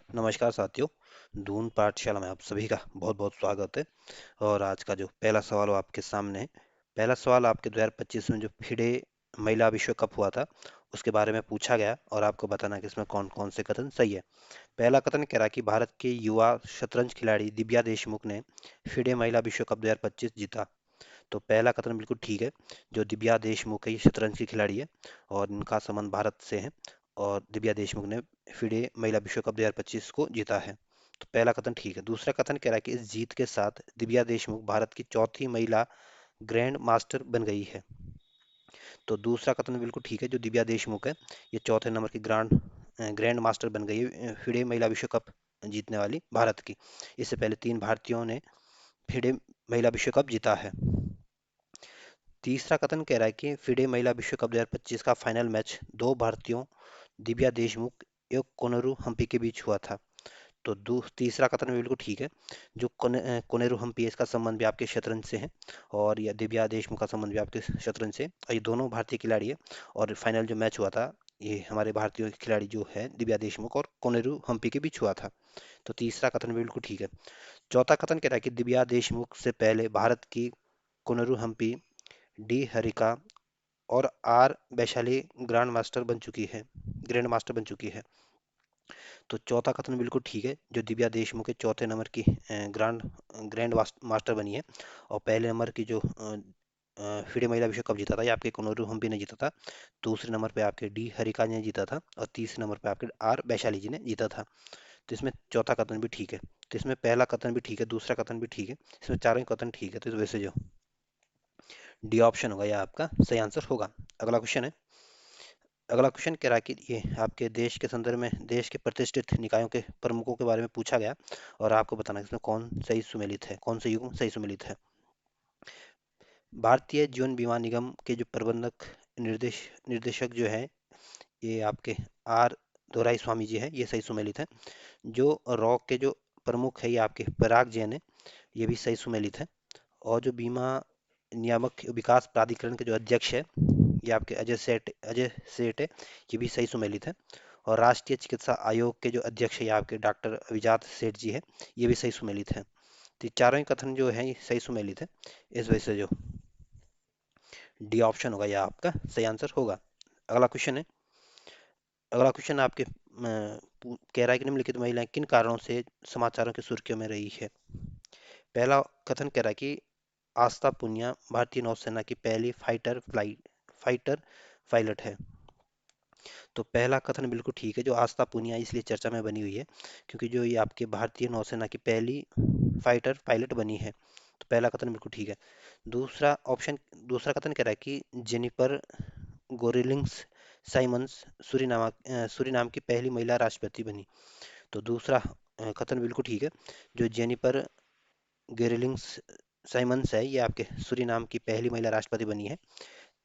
नमस्कार साथियों। दून पाठशाला में आप सभी का बहुत बहुत स्वागत है। और आज का जो पहला सवाल वो आपके सामने है। पहला सवाल आपके 2025 में जो फिडे महिला विश्व कप हुआ था उसके बारे में पूछा गया और आपको बताना कि इसमें कौन कौन से कथन सही है। पहला कथन कह रहा है कि भारत के युवा शतरंज खिलाड़ी दिव्या देशमुख ने फिडे महिला विश्व कप 2025 जीता। तो पहला कथन बिल्कुल ठीक है। जो दिव्या देशमुख है ये शतरंज की खिलाड़ी है और इनका संबंध भारत से है। और दिव्या देशमुख ने फिडे महिला विश्व कप 2025 को जीता है। तो पहला कथन ठीक है। दूसरा कथन कह रहा है कि इस जीत के साथ दिव्या देशमुख भारत की चौथी महिला ग्रैंड मास्टर बन गई है। तो दूसरा कथन बिल्कुल ठीक है। जो दिव्या देशमुख है ये चौथे नंबर की ग्रैंड मास्टर बन गई है फिडे महिला विश्व कप जीतने वाली भारत की। इससे पहले तीन भारतीयों ने फिडे महिला विश्व कप जीता है। तीसरा कथन कह रहा है कि फिडे महिला विश्व कप 2025 का फाइनल मैच दो भारतीयों दिव्या देशमुख एवं कोनेरू हम्पी के बीच हुआ था। तो तीसरा कथन भी बिल्कुल ठीक है। जो कोनेरू हम्पी है इसका संबंध भी आपके शतरंज से है और यह दिव्या देशमुख का संबंध भी आपके शतरंज से है। और ये दोनों भारतीय खिलाड़ी है। और फाइनल जो मैच हुआ था ये हमारे भारतीय खिलाड़ी जो है दिव्या देशमुख और कोनेरू हम्पी के बीच हुआ था। तो तीसरा कथन भी बिल्कुल ठीक है। चौथा कथन कह रहा है कि दिव्या देशमुख से पहले भारत की कोनेरू हम्पी डी हरिका और आर वैशाली ग्रैंड मास्टर बन चुकी है। तो चौथा कथन बिल्कुल ठीक है। जो दिव्या देशमुख के चौथे नंबर की ग्रैंड मास्टर बनी है। और पहले नंबर की जो फिडे महिला विश्व कप जीता था ये आपके कोनोरू हम्पी ने जीता था। दूसरे नंबर पे आपके डी हरिका ने जीता था और तीसरे नंबर पे आपके आर वैशाली जी ने जीता था। तो इसमें चौथा कथन भी ठीक है। तो इसमें पहला कथन भी ठीक है, दूसरा कथन भी ठीक है, इसमें चारों ही कथन ठीक है। तो इस वजह से जो डी ऑप्शन होगा यह आपका सही आंसर होगा। अगला क्वेश्चन है। अगला क्वेश्चन कह रहा है कि ये आपके देश के संदर्भ में देश के प्रतिष्ठित निकायों के प्रमुखों के बारे में पूछा गया और आपको बताना है इसमें कौन सही सुमेलित है, कौन से युग्म सही सुमेलित है। भारतीय जीवन बीमा निगम के जो प्रबंधक निर्देशक जो है ये आपके आर दोराई स्वामी जी है, ये सही सुमेलित है। जो रॉक के जो प्रमुख है ये आपके पराग जैन है, ये भी सही सुमेलित है। और जो बीमा नियामक विकास प्राधिकरण के जो अध्यक्ष है ये आपके अजय सेठ है, ये भी सही सुमेलित है। और राष्ट्रीय चिकित्सा आयोग के जो अध्यक्ष है ये आपके डॉक्टर अभिजात सेठ जी है, ये भी सही सुमेलित है। तो ये चारों ही कथन जो है ये सही सुमेलित है। इस वजह से जो डी ऑप्शन होगा यह आपका सही आंसर होगा। अगला क्वेश्चन है। अगला क्वेश्चन आपके कह रहा है कि निम्नलिखित महिलाएं किन कारणों से समाचारों की सुर्खियों में रही है। पहला कथन कह रहा है कि आस्था पुनिया भारतीय नौसेना की पहली फाइटर पायलट है। तो पहला कथन बिल्कुल ठीक है। जो आस्था पुनिया इसलिए चर्चा में बनी हुई है क्योंकि जो ये आपके भारतीय नौसेना की पहली फाइटर पायलट बनी है। तो पहला कथन बिल्कुल ठीक है। दूसरा कथन कह रहा है कि जेनिफर गोरेलिंग्स साइमंस सूरीनाम की पहली महिला राष्ट्रपति बनी। तो दूसरा कथन बिल्कुल ठीक है। जो जेनिफर गोरेलिंग्स साइमंस है ये आपके सूरीनाम की पहली महिला राष्ट्रपति बनी है।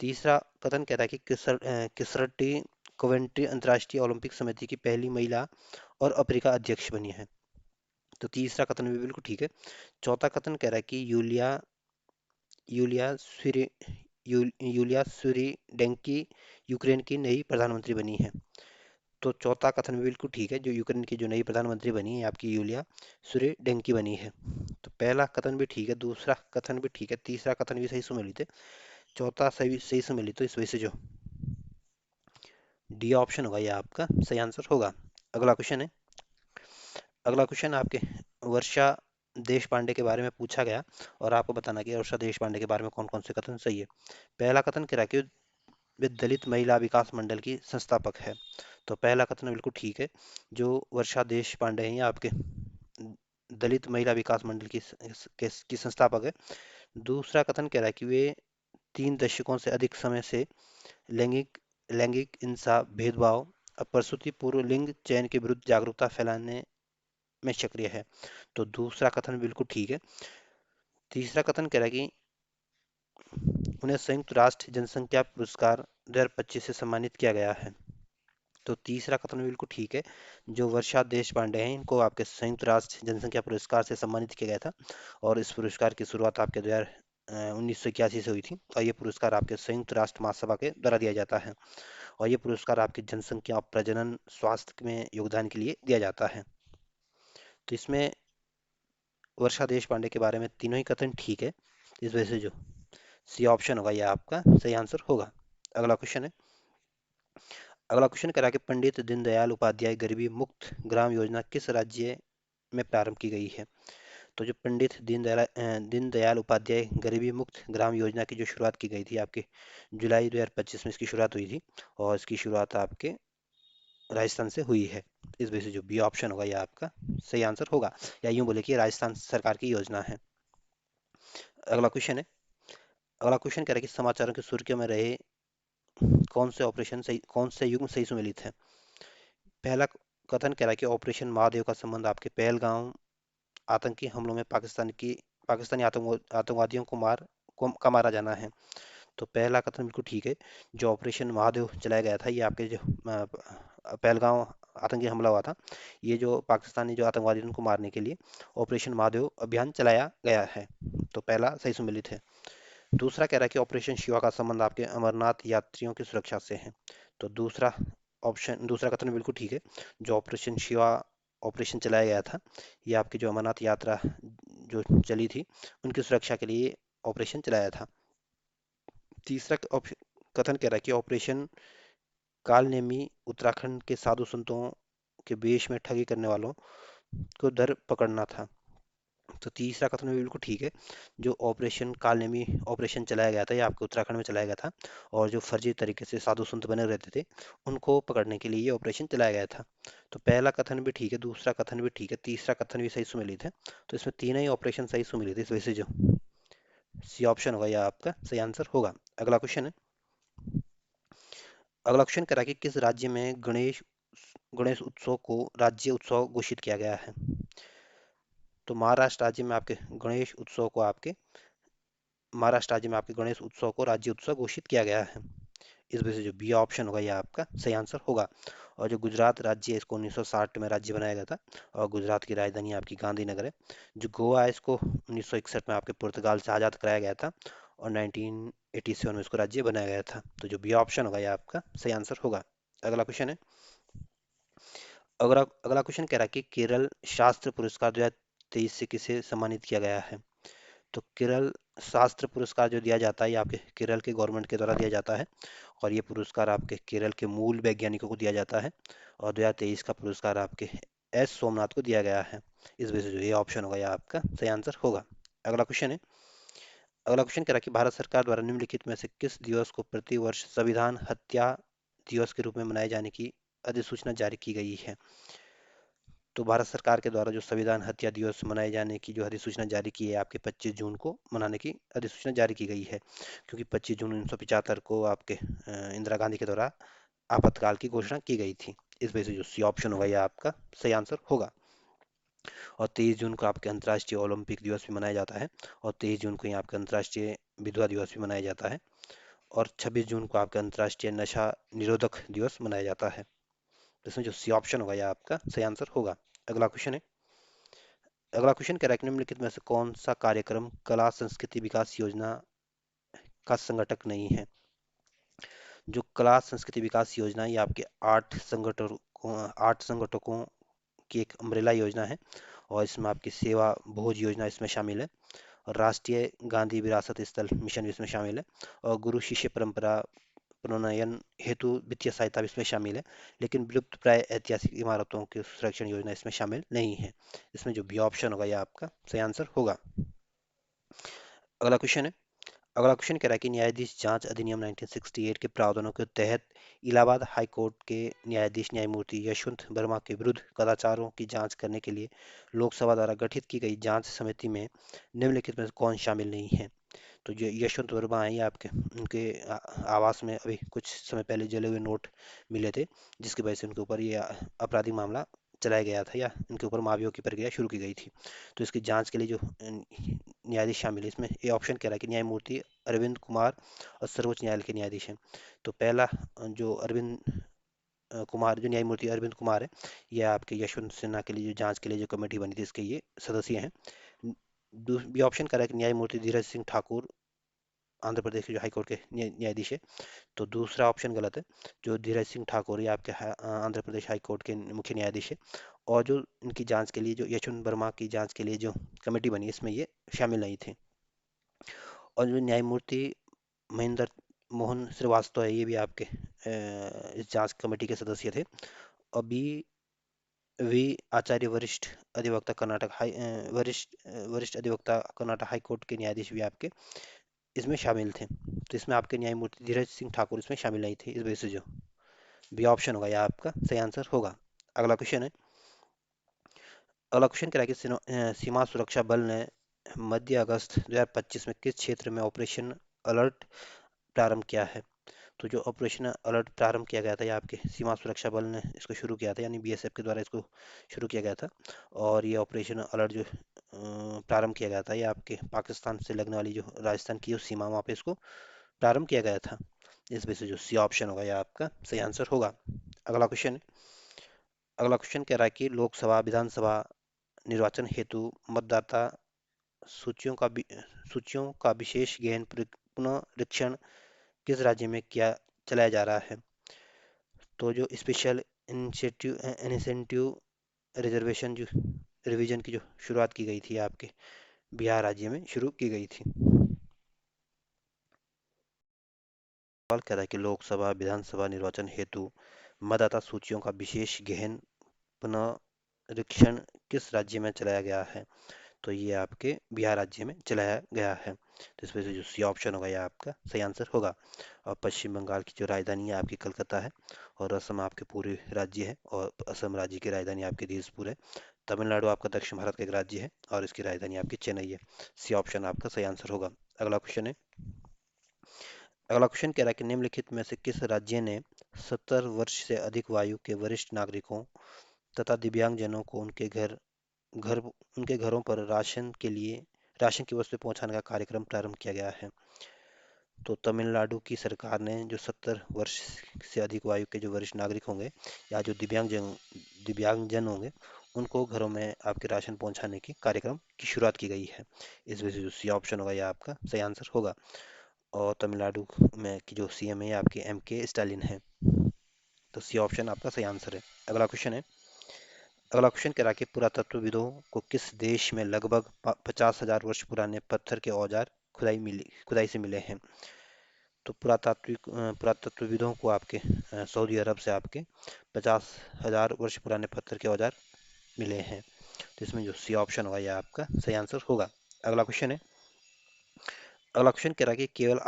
तीसरा कथन कहता है कि किसरटी कोवेंट्री अंतर्राष्ट्रीय ओलंपिक समिति की पहली महिला और अफ्रीका अध्यक्ष बनी है। तो तीसरा कथन भी बिल्कुल ठीक है। चौथा कथन कह रहा है कि यूलिया स्विरी यूलिया स्विरिडेंकी यूक्रेन की नई प्रधानमंत्री बनी है। तो चौथा कथन भी बिल्कुल ठीक है। जो यूक्रेन की जो नई प्रधानमंत्री बनी है आपकी यूलिया स्विरिडेंकी बनी है। तो पहला कथन भी ठीक है, दूसरा कथन भी ठीक है, तीसरा कथन भी सही सुमेलित है, चौथा सही सही सुमेलित। तो इस वजह से जो डी ऑप्शन होगा यह आपका सही आंसर होगा। अगला क्वेश्चन है। अगला क्वेश्चन आपके वर्षा देश पांडे के बारे में पूछा गया और आपको बताना कि वर्षा देश पांडे के बारे में कौन कौन से कथन सही है। पहला कथन कह रहा है कि वे दलित महिला विकास मंडल की संस्थापक है। तो पहला कथन बिल्कुल ठीक है। जो वर्षा देश पांडे हैं ये आपके दलित महिला विकास मंडल की संस्थापक है। दूसरा कथन कह रहा है कि वे 3 दशकों से अधिक समय से लैंगिक लैंगिक इंसाफ भेदभाव और प्रसूति पूर्व लिंग चयन के विरुद्ध जागरूकता फैलाने में सक्रिय है। तो दूसरा कथन बिल्कुल ठीक है। तीसरा कथन कह रहा है कि उन्हें संयुक्त राष्ट्र जनसंख्या पुरस्कार 2025 से सम्मानित किया गया है। तो तीसरा कथन बिल्कुल ठीक है। जो वर्षा देश पांडे हैं इनको आपके संयुक्त राष्ट्र जनसंख्या पुरस्कार से सम्मानित किया गया था और इस पुरस्कार की शुरुआत आपके 1981 से हुई थी। और ये पुरस्कार आपके संयुक्त राष्ट्र महासभा के द्वारा दिया जाता है। और ये पुरस्कार आपकी जनसंख्या और प्रजनन स्वास्थ्य में योगदान के लिए दिया जाता है। तो इसमें वर्षा देश पांडे के बारे में तीनों ही कथन ठीक है। इस वजह से जो सी ऑप्शन होगा यह आपका सही आंसर होगा। अगला क्वेश्चन है। अगला क्वेश्चन करा कि पंडित दीनदयाल उपाध्याय गरीबी मुक्त ग्राम योजना किस राज्य में प्रारंभ की गई है? तो जो पंडित दीनदयाल उपाध्याय गरीबी मुक्त ग्राम योजना की जो शुरुआत की गई थी आपके जुलाई 2025 में इसकी शुरुआत हुई थी, और इसकी शुरुआत आपके राजस्थान से हुई है। इस वजह से जो बी ऑप्शन होगा यह आपका सही आंसर होगा, या यूं बोले कि राजस्थान सरकार की योजना है। अगला क्वेश्चन है। अगला क्वेश्चन कह रहा है कि समाचारों की सुर्खियों में रहे कौन से युग्म सही सुमेलित है? पहला कथन कह रहा है कि ऑपरेशन महादेव का संबंध आपके पहलगांव आतंकी हमलों में पाकिस्तानी आतंकवादियों का मारा जाना है। तो पहला कथन बिल्कुल ठीक है। जो ऑपरेशन महादेव चलाया गया था, ये आपके जो पहलगांव आतंकी हमला हुआ था, ये जो पाकिस्तानी जो आतंकवादी उनको मारने के लिए ऑपरेशन महादेव अभियान चलाया गया है। तो पहला सही सुमेलित है। दूसरा कह रहा है कि ऑपरेशन शिवा का संबंध आपके अमरनाथ यात्रियों की सुरक्षा से है। तो दूसरा कथन बिल्कुल ठीक है। जो ऑपरेशन शिवा ऑपरेशन चलाया गया था, ये आपकी जो अमरनाथ यात्रा जो चली थी उनकी सुरक्षा के लिए ऑपरेशन चलाया था। तीसरा कथन कह रहा है कि ऑपरेशन कालनेमी उत्तराखंड के साधु संतों के वेश में ठगी करने वालों को दर पकड़ना था। तो तीसरा कथन भी बिल्कुल ठीक है। जो ऑपरेशन कालनेमी ऑपरेशन चलाया गया था, ये आपके उत्तराखंड में चलाया गया था, और जो फर्जी तरीके से साधु संत बने रहते थे उनको पकड़ने के लिए ये ऑपरेशन चलाया गया था। तो पहला कथन भी ठीक है, दूसरा कथन भी ठीक है, तीसरा कथन भी सही सुमेलित है। तो इसमें तीनों ही ऑपरेशन सही सुमेलित है। इस वजह से जो सी ऑप्शन होगा यह आपका सही आंसर होगा। अगला क्वेश्चन है। अगला क्वेश्चन करा कि किस राज्य में गणेश उत्सव को राज्य उत्सव घोषित किया गया है? तो महाराष्ट्र राज्य में आपके गणेश उत्सव को राज्य उत्सव घोषित किया गया है। इस वजह से जो बी ऑप्शन होगा यह आपका सही आंसर होगा। और जो गुजरात राज्य है, इसको 1960 में राज्य बनाया गया था, और गुजरात की राजधानी आपकी गांधीनगर है। जो गोवा है, इसको 1961 में आपके पुर्तगाल से आज़ाद कराया गया था, और 1987 में इसको राज्य बनाया गया था। तो जो बी ऑप्शन होगा यह आपका सही आंसर होगा। अगला क्वेश्चन है। अगला क्वेश्चन कह रहा है कि केरल शास्त्र पुरस्कार 2023 से किसे सम्मानित किया गया है? तो केरल शास्त्र पुरस्कार जो दिया जाता है, ये आपके केरल के गवर्नमेंट के द्वारा दिया जाता है, और ये पुरस्कार आपके केरल के मूल वैज्ञानिकों को दिया जाता है, और 2023 का पुरस्कार आपके एस सोमनाथ को दिया गया है। इस वजह से जो ये ऑप्शन होगा यह आपका सही आंसर होगा। अगला क्वेश्चन है। अगला क्वेश्चन कह रहा है कि भारत सरकार द्वारा निम्नलिखित में से किस दिवस को प्रति वर्ष संविधान हत्या दिवस के रूप में मनाए जाने की अधिसूचना जारी की गई है? तो भारत सरकार के द्वारा जो संविधान हत्या दिवस मनाए जाने की जो अधिसूचना जारी की है, आपके 25 जून को मनाने की अधिसूचना जारी की गई है, क्योंकि 25 जून 1975 को आपके इंदिरा गांधी के द्वारा आपातकाल की घोषणा की गई थी। इस वजह से जो सी ऑप्शन होगा यह आपका सही आंसर होगा। और 23 जून को आपके अंतर्राष्ट्रीय ओलंपिक दिवस भी मनाया जाता है, और 23 जून को ही आपका अंतर्राष्ट्रीय विधवा दिवस भी मनाया जाता है, और 26 जून को आपका अंतर्राष्ट्रीय नशा निरोधक दिवस मनाया जाता है। इसमें जो सी ऑप्शन होगा यह आपका सही आंसर होगा। अगला क्वेश्चन है। अगला क्वेश्चन कह रहा है कि निम्नलिखित में से कौन सा कार्यक्रम कला संस्कृति विकास योजना का संगठक नहीं है? जो कला संस्कृति विकास योजना है, ये आपके 8 संगठकों की एक अम्ब्रेला योजना है, और इसमें आपकी सेवा भोज योजना इसमें शामिल है, और राष्ट्रीय गांधी विरासत स्थल मिशन भी इसमें शामिल है, और गुरु शिष्य परंपरा प्रणयन हेतु वित्तीय सहायता भी इसमें शामिल है। लेकिन विलुप्त प्राय ऐतिहासिक इमारतों के संरक्षण योजना इसमें शामिल नहीं है। इसमें जो बी ऑप्शन होगा यह आपका सही आंसर होगा। अगला क्वेश्चन है। अगला क्वेश्चन कह रहा है कि न्यायाधीश जांच अधिनियम 1968 के प्रावधानों के तहत इलाहाबाद हाई कोर्ट के न्यायाधीश न्यायमूर्ति यशवंत वर्मा के विरुद्ध कदाचारों की जांच करने के लिए लोकसभा द्वारा गठित की गई जांच समिति में निम्नलिखित में से कौन शामिल नहीं है? तो जो यशवंत वर्मा है, ये आपके उनके आवास में अभी कुछ समय पहले जले हुए नोट मिले थे, जिसकी वजह से उनके ऊपर ये आपराधिक मामला चलाया गया था, या इनके ऊपर महाभियोग की प्रक्रिया शुरू की गई थी। तो इसकी जांच के लिए जो न्यायाधीश शामिल है, इसमें ये ऑप्शन कह रहा है कि न्यायमूर्ति अरविंद कुमार और सर्वोच्च न्यायालय के न्यायाधीश हैं। तो पहला जो न्यायमूर्ति अरविंद कुमार है, ये आपके यशवंत सिन्हा के लिए जो जांच के लिए जो कमेटी बनी थी, इसके ये सदस्य हैं। बी ऑप्शन कह रहा है कि न्यायमूर्ति धीरज सिंह ठाकुर आंध्र प्रदेश के जो हाईकोर्ट के न्यायाधीश है। तो दूसरा ऑप्शन गलत है। जो धीरज सिंह ठाकुर ये आपके आंध्र प्रदेश हाई कोर्ट के मुख्य न्यायाधीश है। और जो इनकी जांच के लिए जो यशवंत वर्मा की जांच के लिए जो कमेटी बनी इसमें ये शामिल नहीं थे। और जो न्यायमूर्ति महेंद्र मोहन श्रीवास्तव है ये भी आपके इस जांच कमेटी के सदस्य थे। अभी वी आचार्य वरिष्ठ अधिवक्ता कर्नाटक हाई कोर्ट के न्यायाधीश भी आपके इसमें शामिल थे। तो इसमें आपके न्यायमूर्ति धीरज सिंह ठाकुर इसमें शामिल नहीं थे। इस वजह से जो बी ऑप्शन होगा या आपका सही आंसर होगा। अगला क्वेश्चन है। अगला क्वेश्चन कह रहा है कि सीमा सुरक्षा बल ने मध्य अगस्त 2025 में किस क्षेत्र में ऑपरेशन अलर्ट प्रारंभ किया है। तो जो ऑपरेशन अलर्ट प्रारंभ किया गया था ये आपके सीमा सुरक्षा बल ने इसको शुरू किया था, यानी बीएसएफ के द्वारा इसको शुरू किया गया था। और ये ऑपरेशन अलर्ट जो प्रारंभ किया गया था ये आपके पाकिस्तान से लगने वाली जो राजस्थान की जो सीमा वहाँ पे इसको प्रारंभ किया गया था। इस वजह से जो सी ऑप्शन होगा यह आपका सही आंसर होगा। अगला क्वेश्चन है। अगला क्वेश्चन कह रहा है कि लोकसभा विधानसभा निर्वाचन हेतु मतदाता सूचियों का सूचियों का विशेष गहन पुनरीक्षण किस राज्य में किया चलाया जा रहा है। तो जो स्पेशल इंसेंटिव रिजर्वेशन जो रिवीजन की जो शुरुआत की गई थी आपके बिहार राज्य में शुरू की गई थी। सवाल कह रहा है कि लोकसभा विधानसभा निर्वाचन हेतु मतदाता सूचियों का विशेष गहन पुनरीक्षण किस राज्य में चलाया गया है। तो ये आपके बिहार राज्य में चलाया गया है। तो इस वजह से जो सी ऑप्शन होगा यह आपका सही आंसर होगा। और पश्चिम बंगाल की जो राजधानी है आपकी कलकत्ता है। और असम आपके पूरे राज्य है और असम राज्य की राजधानी आपकी दिसपुर है। तमिलनाडु आपका दक्षिण भारत का एक राज्य है और इसकी राजधानी आपकी चेन्नई है। सी ऑप्शन आपका सही आंसर होगा। अगला क्वेश्चन है। अगला क्वेश्चन कह रहा है कि निम्नलिखित में से किस राज्य ने 70 वर्ष से अधिक आयु के वरिष्ठ नागरिकों तथा दिव्यांगजनों को घर उनके घरों पर राशन की वस्तुएं पहुंचाने का कार्यक्रम प्रारंभ किया गया है। तो तमिलनाडु की सरकार ने जो 70 वर्ष से अधिक आयु के जो वरिष्ठ नागरिक होंगे या जो दिव्यांगजन होंगे उनको घरों में आपके राशन पहुंचाने के कार्यक्रम की शुरुआत की गई है। इस वजह से जो सी ऑप्शन होगा यह आपका सही आंसर होगा। और तमिलनाडु में की जो सीएम है आपके एम के स्टालिन है। तो सी ऑप्शन आपका सही आंसर है। अगला क्वेश्चन है। अगला क्वेश्चन कह रहा है कि पुरातत्वविदों को किस देश में लगभग 50,000 वर्ष पुराने पत्थर के औजार खुदाई से मिले हैं। तो पुरातत्वविदों को आपके सऊदी अरब से आपके 50,000 वर्ष पुराने पत्थर के औजार मिले हैं। तो इसमें जो सी ऑप्शन होगा यह आपका सही आंसर होगा। अगला क्वेश्चन है। अगला क्वेश्चन कह रहा है कि केवल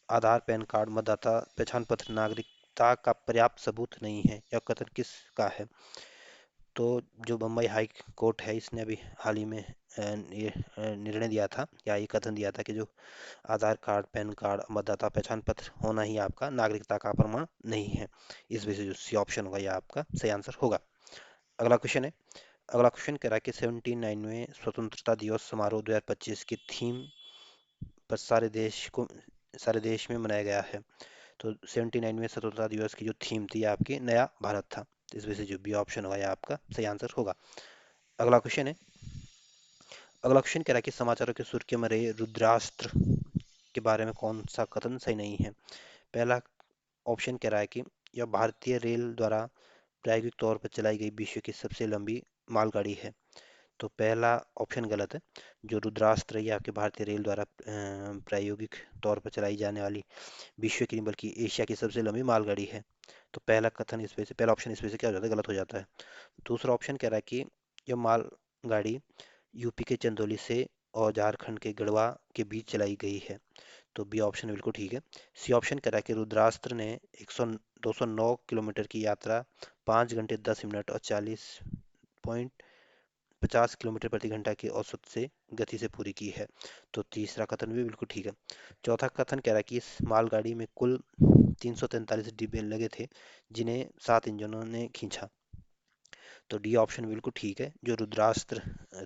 आधार पैन कार्ड मतदाता पहचान पत्र नागरिकता का पर्याप्त सबूत नहीं है, यह कथन किसका है। तो जो बम्बई हाई कोर्ट है इसने अभी हाल ही में ये निर्णय दिया था या ये कथन दिया था कि जो आधार कार्ड पैन कार्ड मतदाता पहचान पत्र होना ही आपका नागरिकता का प्रमाण नहीं है। इस वजह से जो सी ऑप्शन होगा यह आपका सही आंसर होगा। अगला क्वेश्चन है। अगला क्वेश्चन कह रहा है कि 79वें स्वतंत्रता दिवस समारोह 2025 की थीम पर सारे देश में मनाया गया है। तो 79वें स्वतंत्रता दिवस की जो थीम थी आपकी नया भारत था। तो इस वजह से जो बी ऑप्शन होगा यह आपका सही आंसर होगा। अगला क्वेश्चन है। अगला क्वेश्चन कह रहा है कि समाचारों की सुर्खियों में रहे रुद्रास्त्र के बारे में कौन सा कथन सही नहीं है। पहला ऑप्शन कह रहा है कि यह भारतीय रेल द्वारा प्रायोगिक तौर पर चलाई गई विश्व की सबसे लंबी मालगाड़ी है। तो पहला ऑप्शन गलत है। जो रुद्रास्त्र ये आपके भारतीय रेल द्वारा प्रायोगिक तौर पर चलाई जाने वाली विश्व की नहीं बल्कि एशिया की सबसे लंबी मालगाड़ी है। तो पहला कथन इस वजह से पहला ऑप्शन इस वजह से क्या हो जाता है, गलत हो जाता है। दूसरा ऑप्शन कह रहा है कि यह मालगाड़ी यूपी के चंदौली से और झारखंड के गढ़वा के बीच चलाई गई है। तो बी ऑप्शन बिल्कुल ठीक है। सी ऑप्शन कह रहा है कि रुद्रास्त्र ने 209 किलोमीटर की यात्रा 5 घंटे 10 मिनट और 40.50 किलोमीटर प्रति घंटा की औसत से गति से पूरी की है। तो तीसरा कथन भी बिल्कुल ठीक है। चौथा कथन कह रहा है कि इस मालगाड़ी में कुल 343 डिब्बे लगे थे जिन्हें 7 इंजनों ने खींचा। तो डी ऑप्शन बिल्कुल ठीक है। जो रुद्रास्त्र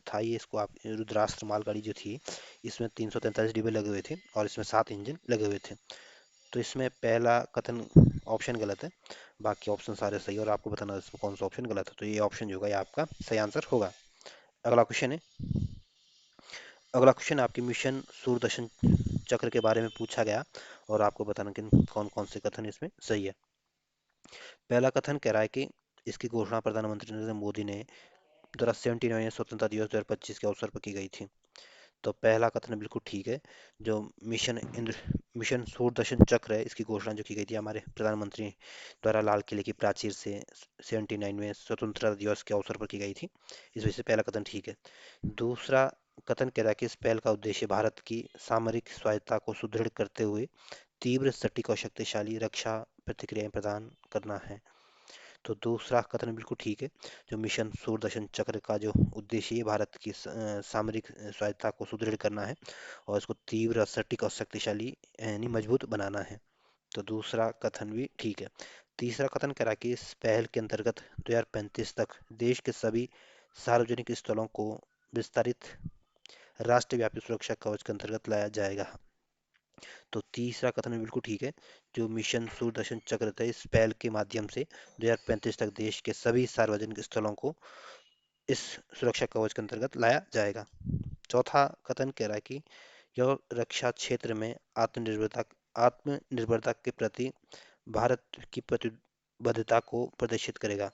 था ये इसको आप रुद्रास्त्र मालगाड़ी जो थी इसमें 343 डिब्बे लगे हुए थे और इसमें 7 इंजन लगे हुए थे। तो इसमें पहला कथन ऑप्शन गलत है। बाकी ऑप्शन सारे सही और आपको बताना है इसमें कौन सा ऑप्शन गलत है। तो ये ऑप्शन जो होगा ये आपका सही आंसर होगा। अगला क्वेश्चन है। अगला क्वेश्चन आपके मिशन सूरदर्शन चक्र के बारे में पूछा गया और आपको बताना कि कौन कौन से कथन इसमें सही है। पहला कथन कह रहा है कि इसकी घोषणा प्रधानमंत्री नरेंद्र मोदी ने द्वारा 79वें स्वतंत्रता दिवस 2025 के अवसर पर की गई थी। तो पहला कथन बिल्कुल ठीक है। जो मिशन सूरदर्शन चक्र है, इसकी घोषणा जो की गई थी हमारे प्रधानमंत्री द्वारा लाल किले की प्राचीर से 79वें स्वतंत्रता दिवस के अवसर पर की गई थी। इस वजह से पहला कथन ठीक है। दूसरा कथन कह रहा है कि इस पहल का उद्देश्य भारत की सामरिक स्वायत्तता को सुदृढ़ करते हुए तीव्र, सटीक और शक्तिशाली रक्षा प्रतिक्रियाएं प्रदान करना है। तो दूसरा कथन बिल्कुल ठीक है। जो मिशन सूरदर्शन चक्र का जो उद्देश्य है भारत की सामरिक स्वायत्तता को सुदृढ़ करना है और इसको तीव्र, सटीक और शक्तिशाली यानी मजबूत बनाना है। तो दूसरा कथन भी ठीक है। तीसरा कथन करा कि इस पहल के अंतर्गत 2035 तक देश के सभी सार्वजनिक स्थलों को विस्तारित राष्ट्रव्यापी सुरक्षा कवच के अंतर्गत लाया जाएगा। तो तीसरा कथन भी बिल्कुल ठीक है। जो मिशन सूरदर्शन चक्र था, इस पहल के माध्यम से 2035 तक देश के सभी सार्वजनिक स्थलों को इस सुरक्षा कवच के अंतर्गत लाया जाएगा। चौथा कथन कह रहा है कि यह रक्षा क्षेत्र में आत्मनिर्भरता के प्रति भारत की प्रतिबद्धता को प्रदर्शित करेगा।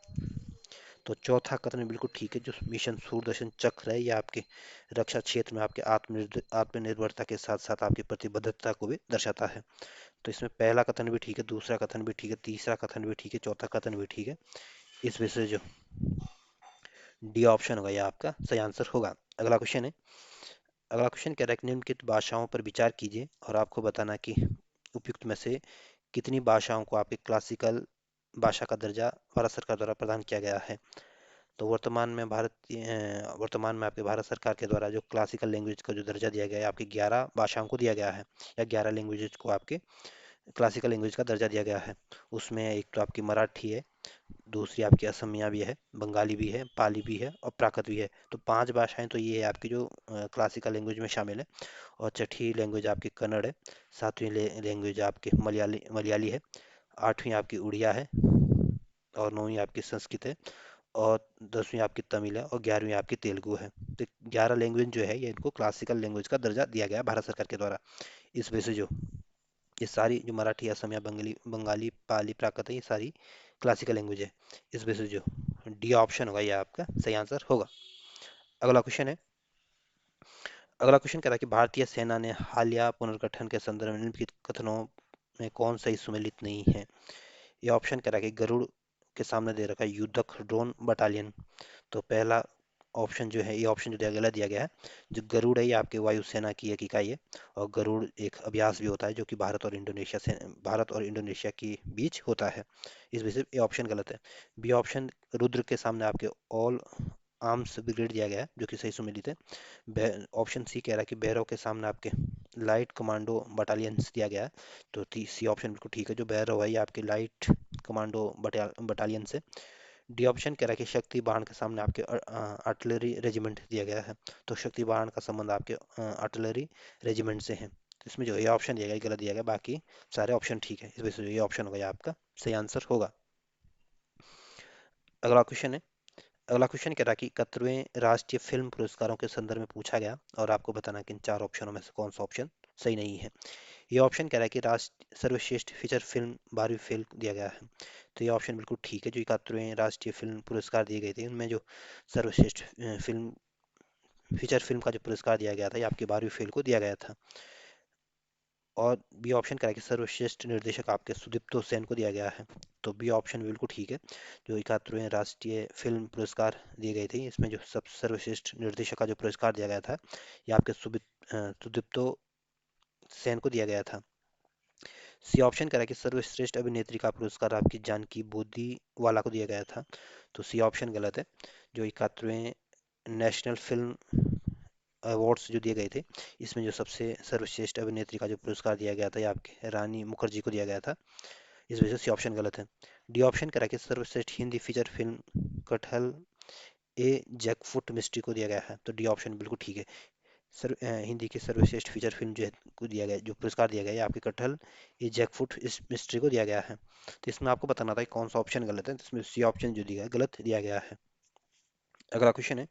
तो चौथा कथन बिल्कुल ठीक है। जो मिशन सूरदर्शन चक्र है, यह आपके रक्षा क्षेत्र में आपके आत्मनिर्भरता के साथ साथ आपकी प्रतिबद्धता को भी दर्शाता है। तो इसमें पहला कथन भी ठीक है, दूसरा कथन भी ठीक है, तीसरा कथन भी ठीक है, चौथा कथन भी ठीक है। इस वजह से जो डी ऑप्शन होगा यह आपका सही आंसर होगा। अगला क्वेश्चन है। अगला क्वेश्चन कह रहा है कि निम्नलिखित भाषाओं पर विचार कीजिए और आपको बताना कि उपयुक्त में से कितनी भाषाओं को आपके क्लासिकल भाषा का दर्जा भारत सरकार द्वारा प्रदान किया गया है। तो वर्तमान में आपके भारत सरकार के द्वारा जो क्लासिकल लैंग्वेज का जो दर्जा दिया गया है, आपकी 11 भाषाओं को दिया गया है, या 11 लैंग्वेजेज को आपके क्लासिकल लैंग्वेज का दर्जा दिया गया है। उसमें एक तो आपकी मराठी है, दूसरी आपकी असमिया भी है, बंगाली भी है, पाली भी है और प्राकृत भी है। तो 5 भाषाएं तो ये है आपकी जो क्लासिकल लैंग्वेज में शामिल है। और छठी लैंग्वेज आपकी कन्नड़ है, सातवीं लैंग्वेज आपकी मलयाली मलयाली है, आठवीं आपकी उड़िया है और नौवीं आपकी संस्कृत है और 10वीं आपकी तमिल है और 11वीं आपकी तेलुगु है। तो 11 लैंग्वेज जो है ये इनको क्लासिकल लैंग्वेज का दर्जा दिया गया है भारत सरकार के द्वारा। इस वजह से जो ये सारी जो मराठी, असमिया, बंगाली बंगाली पाली, प्राकृत है, ये सारी क्लासिकल लैंग्वेज है। इस वजह से जो डी ऑप्शन होगा ये आपका सही आंसर होगा। अगला क्वेश्चन है। अगला क्वेश्चन कह रहा है कि भारतीय सेना ने हालिया पुनर्गठन के संदर्भ में निम्नलिखित कथनों में कौन सा ही सुमेलित नहीं है। ये ऑप्शन कह रहा है कि गरुड़ के सामने दे रखा है युद्धक ड्रोन बटालियन। तो पहला ऑप्शन जो है, ये ऑप्शन जो दिया गलत दिया गया है। जो गरुड़ है ये आपके वायुसेना की एक इकाई है और गरुड़ एक अभ्यास भी होता है जो कि भारत और इंडोनेशिया के बीच होता है। इस वजह से ये ऑप्शन गलत है। बी ऑप्शन रुद्र के सामने आपके ऑल आर्म्स ब्रिगेड दिया गया है जो कि सही सुमेलित है। ऑप्शन सी कह रहा है कि भैरव के सामने आपके लाइट कमांडो बटालियंस दिया गया है। तो सी ऑप्शन बिल्कुल ठीक है। जो भैरव है ये आपके लाइट कमांडो बटालियन से। डी ऑप्शन कह रहा है कि शक्ति बाण के सामने आपके आर्टिलरी रेजिमेंट दिया गया है। तो शक्ति बाण का संबंध आपके आर्टिलरी रेजिमेंट से है। तो इसमें जो ये ऑप्शन दिया गया ये गलत दिया गया, बाकी सारे ऑप्शन ठीक है। इस वजह से ये ऑप्शन होगा ये आपका सही आंसर होगा। अगला क्वेश्चन है। अगला क्वेश्चन कह रहा है कि 71वें राष्ट्रीय फिल्म पुरस्कारों के संदर्भ में पूछा गया और आपको बताना है कि इन 4 ऑप्शनों में से कौन सा ऑप्शन सही नहीं है। ये ऑप्शन कह रहा है कि राष्ट्र सर्वश्रेष्ठ फीचर फिल्म 12वीं फिल्म दिया गया है। तो ये ऑप्शन बिल्कुल ठीक है। जो 71वें राष्ट्रीय फिल्म पुरस्कार दिए गए थे उनमें जो सर्वश्रेष्ठ फिल्म फीचर फिल्म का जो पुरस्कार दिया गया था ये आपकी 12वीं फिल्म को दिया गया था। और बी ऑप्शन कह रहा है कि सर्वश्रेष्ठ निर्देशक आपके सुदीप्तो सेन को दिया गया है। तो बी ऑप्शन बिल्कुल ठीक है। जो 71वें राष्ट्रीय फिल्म पुरस्कार दिए गए थे इसमें जो सब सर्वश्रेष्ठ निर्देशक का जो पुरस्कार दिया गया था ये आपके सुदीप्तो सेन को दिया गया था। सी ऑप्शन कह रहा है कि सर्वश्रेष्ठ अभिनेत्री का पुरस्कार आपकी जानकी बोदीवाला को दिया गया था। तो सी ऑप्शन गलत है। जो 71वें नेशनल फिल्म अवार्ड्स जो दिए गए थे इसमें जो सबसे सर्वश्रेष्ठ अभिनेत्री का जो पुरस्कार दिया गया था ये आपके रानी मुखर्जी को दिया गया था। इस वजह से सी ऑप्शन गलत है। डी ऑप्शन कह रहा है कि सर्वश्रेष्ठ हिंदी फीचर फिल्म कटहल ए जैकफुट मिस्ट्री को दिया गया है। तो डी ऑप्शन बिल्कुल ठीक है। हिंदी की सर्वश्रेष्ठ फीचर फिल्म जो है को दिया गया, जो पुरस्कार दिया गया है आपके कटहल ये जैकफुट इस मिस्ट्री को दिया गया है। तो इसमें आपको बताना था कि कौन सा ऑप्शन गलत है। तो इसमें सी ऑप्शन जो दिया गया गलत दिया गया है। अगला क्वेश्चन है।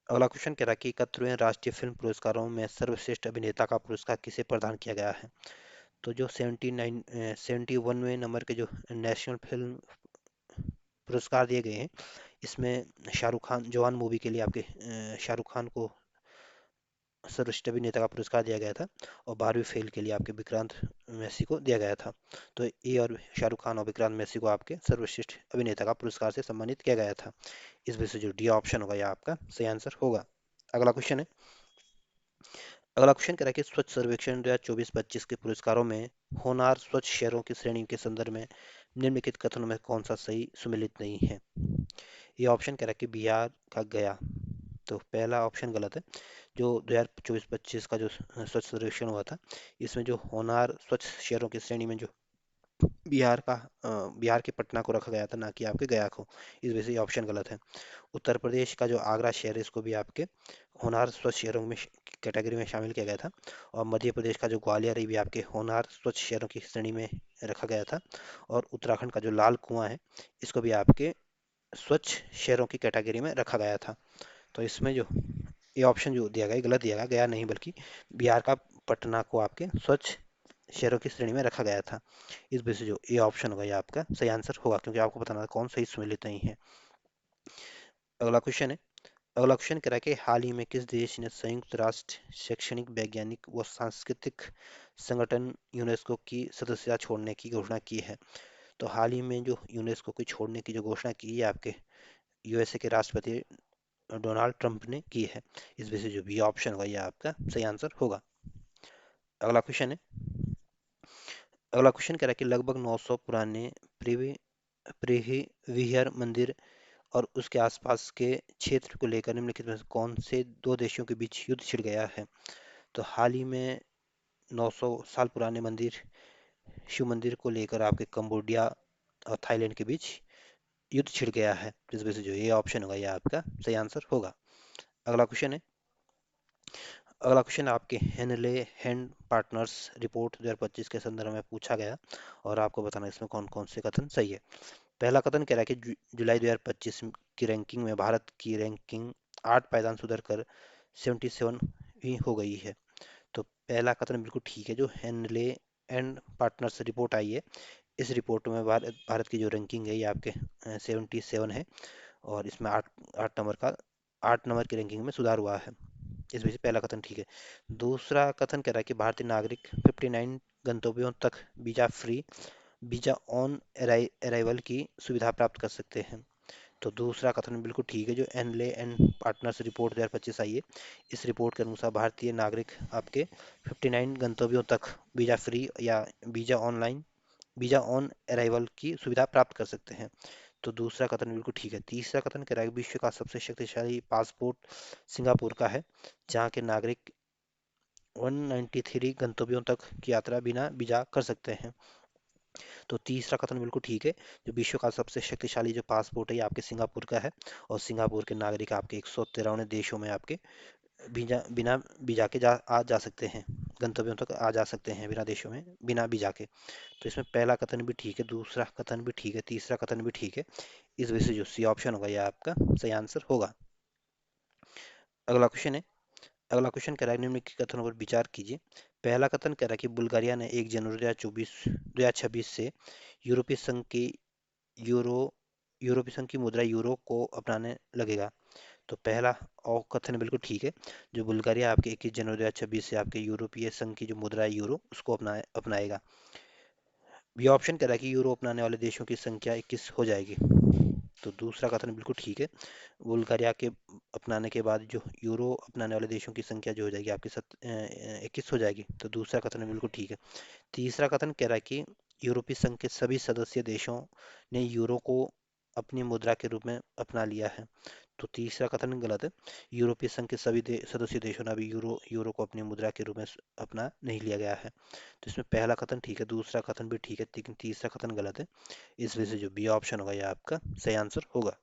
अगला क्वेश्चन कह रहा है कि 71वें राष्ट्रीय फिल्म पुरस्कारों में सर्वश्रेष्ठ अभिनेता का पुरस्कार किसे प्रदान किया गया है। तो जो 71वें नंबर के जो नेशनल फिल्म पुरस्कार दिए गए हैं, इसमें शाहरुख खान जवान मूवी के लिए आपके शाहरुख खान को सर्वश्रेष्ठ अभिनेता का पुरस्कार दिया गया था, और 12वीं फेल के लिए आपके विक्रांत मैसी को दिया गया था। तो ये और शाहरुख खान और विक्रांत मैसी को आपके सर्वश्रेष्ठ अभिनेता का पुरस्कार से सम्मानित किया गया था। इस वजह से जो डी ऑप्शन होगा यह आपका सही आंसर होगा। अगला क्वेश्चन है, अगला क्वेश्चन कह रहा है कि स्वच्छ सर्वेक्षण 2024-25 के पुरस्कारों में होनार स्वच्छ शहरों की श्रेणी के संदर्भ में निम्नलिखित कथनों में कौन सा सही सुमेलित नहीं है। ये ऑप्शन कह रहा है कि बिहार का गया, तो पहला ऑप्शन गलत है। जो 2024-25 का जो स्वच्छ सर्वेक्षण हुआ था, इसमें जो होनार स्वच्छ शहरों की श्रेणी में जो बिहार के पटना को रखा गया था, ना कि आपके गया को। इस वजह से ये ऑप्शन गलत है। उत्तर प्रदेश का जो आगरा शहर है, इसको भी आपके होनहार स्वच्छ शहरों में कैटेगरी में शामिल किया गया था। और मध्य प्रदेश का जो ग्वालियर है भी आपके होनहार स्वच्छ शहरों की श्रेणी में रखा गया था। और उत्तराखंड का जो लाल कुआं है, इसको भी आपके स्वच्छ शहरों की कैटेगरी में रखा गया था। तो इसमें जो ये ऑप्शन जो दिया गया है, गलत दिया गया, गया नहीं बल्कि बिहार का पटना को आपके स्वच्छ शहरों की श्रेणी में रखा गया था। इस वजह से जो ये ऑप्शन होगा ये आपका सही आंसर होगा, क्योंकि आपको बताना था कौन सही सम्मिलित नहीं है। अगला क्वेश्चन है, अगला क्वेश्चन कह रहा है कि हाल ही में किस देश ने संयुक्त राष्ट्र शैक्षणिक वैज्ञानिक व सांस्कृतिक संगठन यूनेस्को की सदस्यता छोड़ने की घोषणा की है। तो हाल ही में जो यूनेस्को की छोड़ने की जो घोषणा की है आपके यूएसए के राष्ट्रपति डोनाल्ड ट्रंप ने की है। इस वजह से जो बी ऑप्शन होगा यह आपका सही आंसर होगा। अगला क्वेश्चन है, अगला क्वेश्चन कह रहा है कि लगभग 900 पुराने प्रिवी प्रीविहर मंदिर और उसके आसपास के क्षेत्र को लेकर निम्नलिखित में से कौन से दो देशों के बीच युद्ध छिड़ गया है। तो हाल ही में 900 साल पुराने मंदिर शिव मंदिर को लेकर आपके कंबोडिया और थाईलैंड के बीच युद्ध छिड़ गया है। इस वजह से जो ये ऑप्शन होगा यह आपका सही आंसर होगा। अगला क्वेश्चन है, अगला क्वेश्चन आपके हेनले हैंड पार्टनर्स रिपोर्ट 2025 के संदर्भ में पूछा गया, और आपको बताना इसमें कौन कौन से कथन सही है। पहला कथन कह रहा है कि जुलाई 2025 की रैंकिंग में भारत की रैंकिंग 8 पायदान सुधर कर 77वीं हो गई है। तो पहला कथन बिल्कुल ठीक है। जो हेनले एंड पार्टनर्स रिपोर्ट आई है, इस रिपोर्ट में भारत की जो रैंकिंग है ये आपके 77 है, और इसमें 8 नंबर की रैंकिंग में सुधार हुआ है। इस वजह से पहला कथन ठीक है। दूसरा कथन कह रहा है कि भारतीय नागरिक 59 गंतव्यों तक visa free visa on arrival की सुविधा प्राप्त कर सकते हैं। तो दूसरा कथन बिल्कुल ठीक है। जो एनले एंड पार्टनर्स रिपोर्ट 2025 आई है, इस रिपोर्ट के अनुसार भारतीय नागरिक आपके 59 गंतव्यों तक वीजा फ्री या वीजा ऑन अराइवल की सुविधा प्राप्त कर सकते हैं। तो दूसरा कथन बिल्कुल ठीक है। तीसरा कथन कह रहा है कि विश्व का सबसे शक्तिशाली पासपोर्ट सिंगापुर का है, जहाँ के नागरिक 193 गंतव्यों तक की यात्रा बिना वीजा कर सकते हैं। तो तीसरा कथन बिल्कुल ठीक है। जो विश्व का सबसे शक्तिशाली जो पासपोर्ट है ये आपके सिंगापुर का है, और सिंगापुर के नागरिक आपके 113 देशों में आपके बिना वीजा के आ जा सकते हैं, गंतव्यों तक आ जा सकते हैं बिना देशों में बिना वीजा के। तो इसमें पहला कथन भी ठीक है, दूसरा कथन भी ठीक है, तीसरा कथन भी ठीक है। इस वजह से जो सी ऑप्शन होगा यह आपका सही आंसर होगा। अगला क्वेश्चन है, अगला क्वेश्चन कह रहा है निम्नलिखित कथनों पर विचार कीजिए। पहला कथन कह रहा है कि बुल्गारिया ने 1 जनवरी 2026 से यूरोपीय संघ की यूरो यूरोपीय संघ की मुद्रा यूरो को अपनाने लगेगा। तो पहला और कथन बिल्कुल ठीक है। जो बुल्गारिया आपके 21 जनवरी 2026 से आपके यूरोपीय संघ की जो मुद्रा है यूरो, उसको अपनाएगा। ये ऑप्शन कह रहा है कि यूरो अपनाने वाले देशों की संख्या 21 हो जाएगी। तो दूसरा कथन बिल्कुल ठीक है। बुल्गारिया के अपनाने के बाद जो यूरो अपनाने वाले देशों की संख्या जो हो जाएगी आपकी 21 हो जाएगी। तो दूसरा कथन बिल्कुल ठीक है। तीसरा कथन कह रहा है कि यूरोपीय संघ के सभी सदस्य देशों ने यूरो को अपनी मुद्रा के रूप में अपना लिया है। तो तीसरा कथन गलत है। यूरोपीय संघ के सभी सदस्य देशों ने अभी यूरो को अपनी मुद्रा के रूप में अपना नहीं लिया गया है। तो इसमें पहला कथन ठीक है, दूसरा कथन भी ठीक है, लेकिन तीसरा कथन गलत है। इस वजह से जो बी ऑप्शन होगा यह आपका सही आंसर होगा।